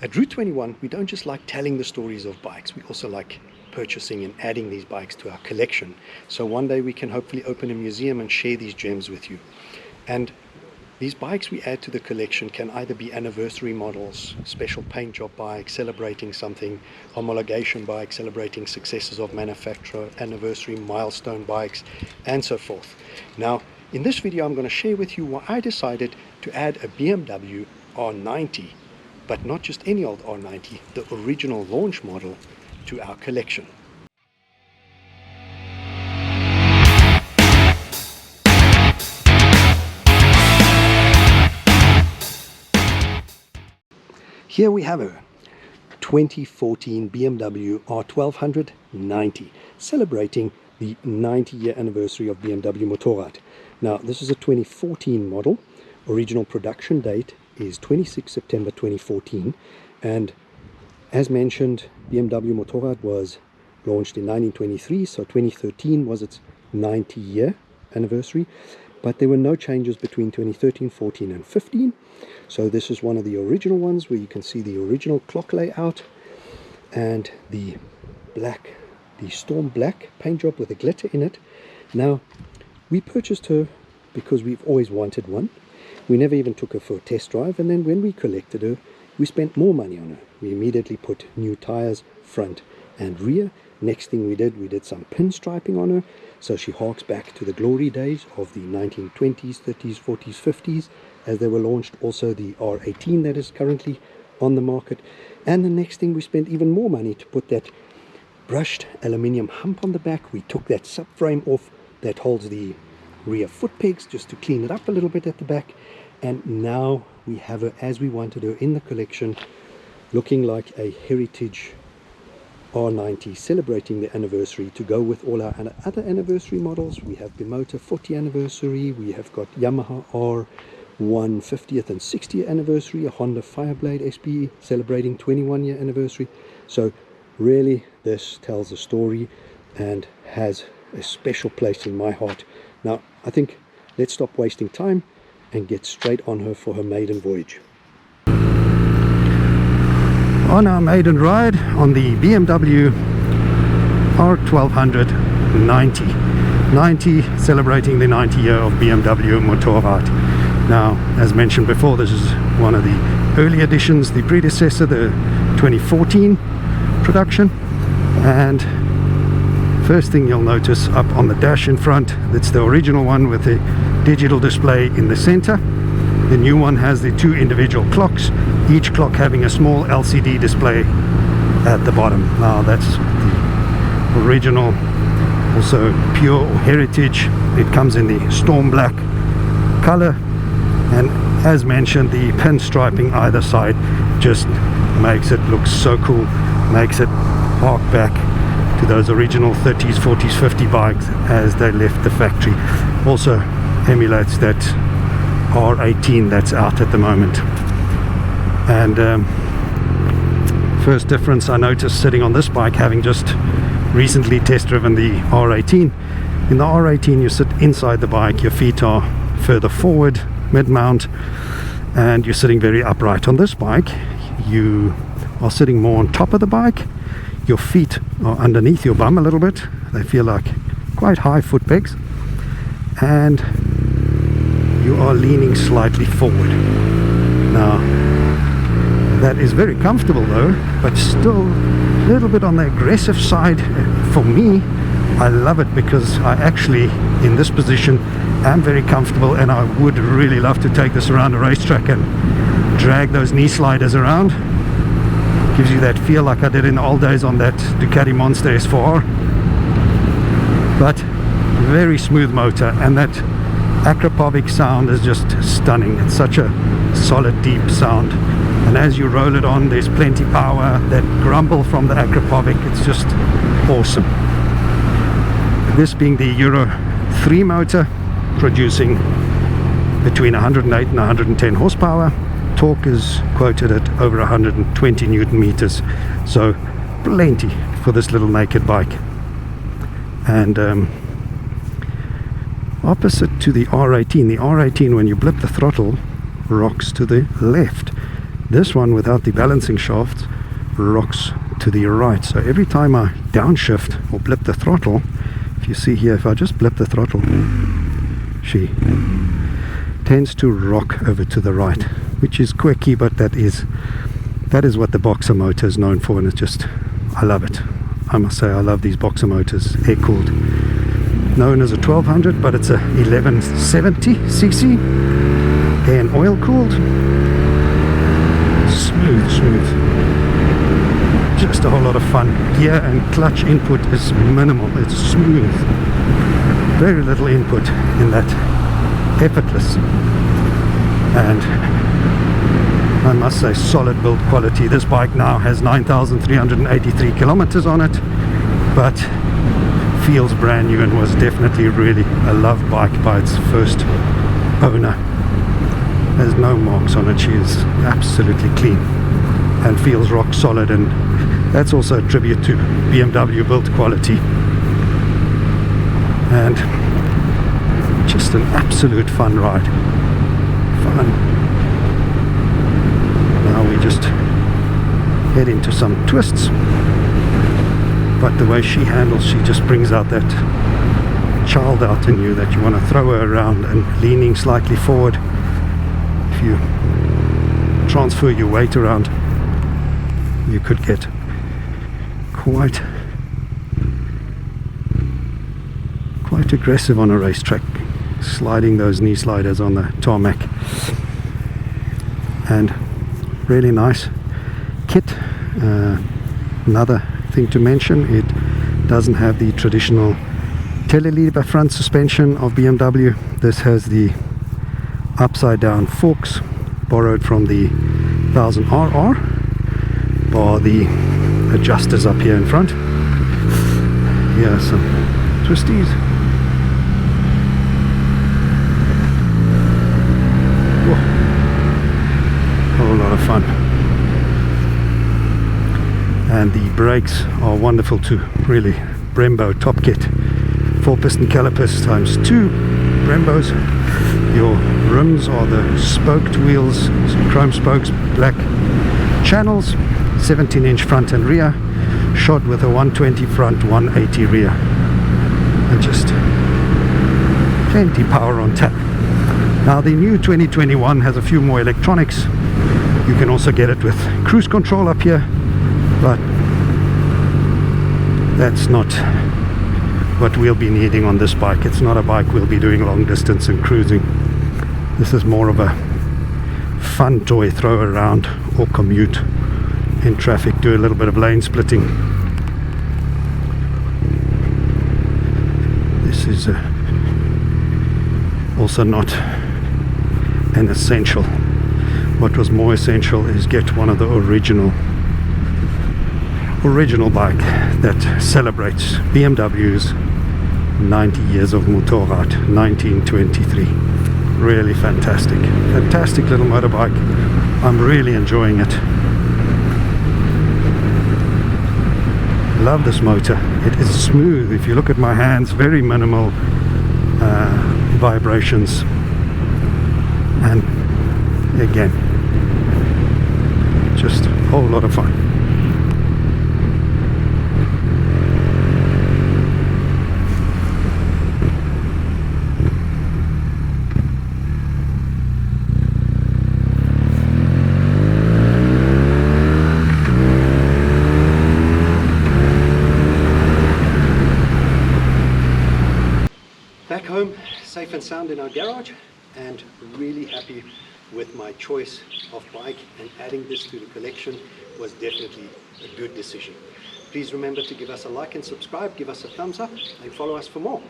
At Route 21, we don't just like telling the stories of bikes, we also like purchasing and adding these bikes to our collection. So one day we can hopefully open a museum and share these gems with you. And these bikes we add to the collection can either be anniversary models, special paint job bikes celebrating something, homologation bikes celebrating successes of manufacturer, anniversary milestone bikes, and so forth. Now, in this video I'm going to share with you why I decided to add a BMW RnineT, but not just any old R90, the original launch model, to our collection. Here we have a 2014 BMW R1200 nineT, celebrating the 90-year anniversary of BMW Motorrad. Now, this is a 2014 model. Original production date is 26 September 2014, and as mentioned, BMW Motorrad was launched in 1923, so 2013 was its 90-year anniversary, but there were no changes between 2013, 14 and 15. So this is one of the original ones where you can see the original clock layout and the storm black paint job with a glitter in it. Now, we purchased her because we've always wanted one. We never even took her for a test drive, and then when we collected her, we spent more money on her. We immediately put new tires, front and rear. Next thing we did some pinstriping on her, so she harks back to the glory days of the 1920s, 30s, 40s, 50s, as they were launched. Also the R18 that is currently on the market. And the next thing, we spent even more money to put that brushed aluminium hump on the back. We took that subframe off that holds the rear foot pegs just to clean it up a little bit at the back, and now we have her as we wanted her in the collection, looking like a heritage R90, celebrating the anniversary to go with all our other anniversary models. We have Bmw 40 anniversary, we have got Yamaha R1 50th and 60th anniversary, a Honda Fireblade SPE celebrating 21-year anniversary. So really, this tells a story and has a special place in my heart. Now, I think let's stop wasting time and get straight on her for her maiden voyage. On our maiden ride on the BMW R1200 nineT, celebrating the 90 year of BMW Motorrad. Now, as mentioned before, this is one of the early editions, the predecessor, the 2014 production. And first thing you'll notice up on the dash in front, that's the original one with the digital display in the center. The new one has the two individual clocks, each clock having a small LCD display at the bottom. Now, that's the original, also pure or heritage. It comes in the storm black color, and as mentioned, the pinstriping either side just makes it look so cool, makes it hark back to those original 30s, 40s, 50 bikes as they left the factory. Also emulates that R18 that's out at the moment. And first difference I noticed sitting on this bike, having just recently test driven the R18. In the R18 you sit inside the bike, your feet are further forward, mid-mount, and you're sitting very upright. On this bike you are sitting more on top of the bike. Your feet are underneath your bum a little bit. They feel like quite high foot pegs, and you are leaning slightly forward. Now, that is very comfortable though, but still a little bit on the aggressive side. For me, I love it because I actually, in this position, am very comfortable, and I would really love to take this around a racetrack and drag those knee sliders around. Gives you that feel like I did in the old days on that Ducati Monster S4R. But very smooth motor, and that acropovic sound is just stunning. It's such a solid, deep sound, and as you roll it on, there's plenty power. That grumble from the acropovic, it's just awesome. This being the Euro 3 motor, producing between 108 and 110 horsepower. Torque is quoted at over 120 Newton meters, so plenty for this little naked bike. And opposite to the R18, when you blip the throttle, rocks to the left. This one without the balancing shafts rocks to the right, so every time I downshift or blip the throttle, if you see here, if I just blip the throttle, she tends to rock over to the right, which is quirky, but that is what the boxer motor is known for, and it's just, I love it. I must say I love these boxer motors, air cooled, known as a 1200, but it's a 1170cc and oil cooled. Smooth, just a whole lot of fun. Gear and clutch input is minimal, it's smooth, very little input in that, effortless, and I must say solid build quality. This bike now has 9,383 kilometers on it, but feels brand new and was definitely really a loved bike by its first owner. There's no marks on it, she is absolutely clean and feels rock solid, and that's also a tribute to BMW build quality. And just an absolute fun ride. Fun. Now we just head into some twists, but the way she handles, she just brings out that child out in you that you want to throw her around, and leaning slightly forward, if you transfer your weight around, you could get quite aggressive on a racetrack, sliding those knee sliders on the tarmac. And really nice kit. Another thing to mention, it doesn't have the traditional telelever front suspension of BMW. This has the upside down forks borrowed from the 1000 RR, bar the adjusters up here in front. Here are some twisties. Whoa. Whole lot of fun. And the brakes are wonderful too, really. Brembo top kit, 4-piston calipers times 2 Brembos. Your rims are the spoked wheels, chrome spokes, black channels, 17-inch front and rear, shod with a 120 front, 180 rear, and just plenty power on tap. Now the new 2021 has a few more electronics. You can also get it with cruise control up here, but that's not what we'll be needing on this bike. It's not a bike we'll be doing long distance and cruising. This is more of a fun toy, throw around or commute in traffic, do a little bit of lane splitting. This is also not an essential. What was more essential is get one of the original bike that celebrates BMW's 90 years of Motorrad, 1923. Really fantastic little motorbike. I'm really enjoying it. Love this motor. It is smooth. If you look at my hands, very minimal vibrations, and again, just a whole lot of fun. Back home, safe and sound in our garage, and really happy with my choice of bike, and adding this to the collection was definitely a good decision. Please remember to give us a like and subscribe, give us a thumbs up, and follow us for more.